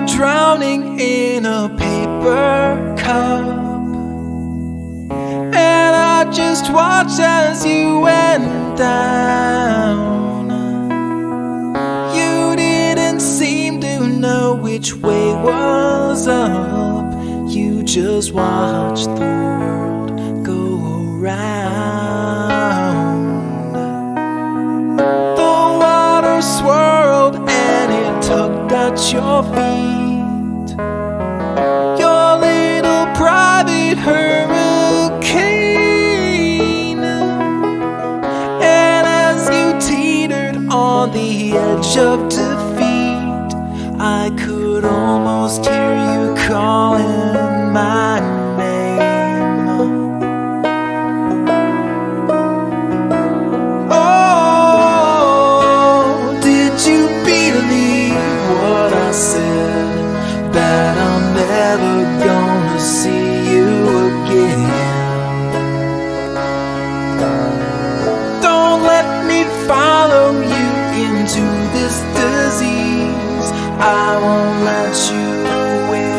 drowning in a paper cup, and I just watched as you went down. You didn't seem to know which way was up. You just watched the world go around. The water swirled and it tugged at your feet, your little private hurricane. And as you teetered on the edge of defeat, I could almost hear you calling my name. Oh, did you believe what I said, that I'm never gonna see you again? Don't let me follow you into this disease. I won't let you win.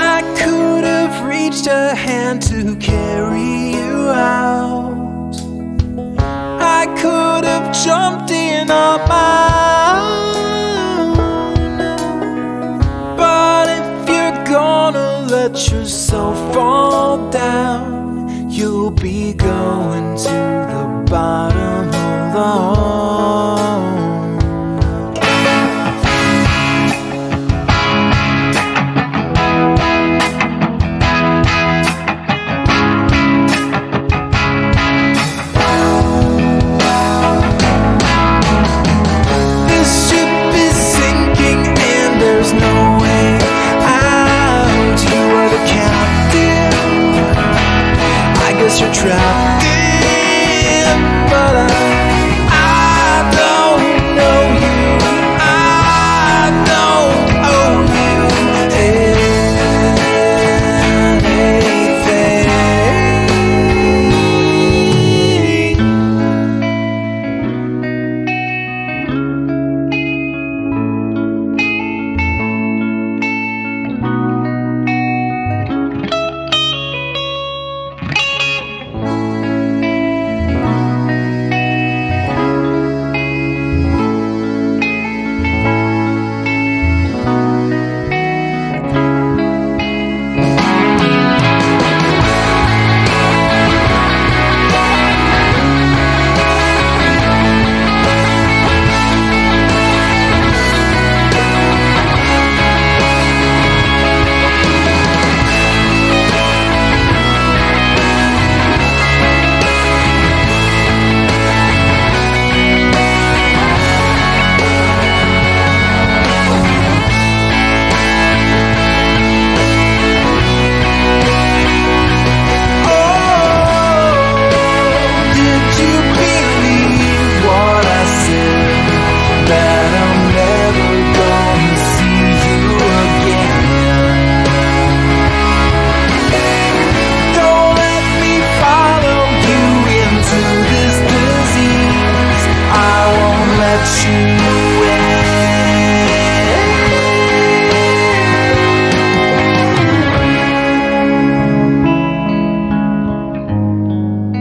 I could have reached a hand to carry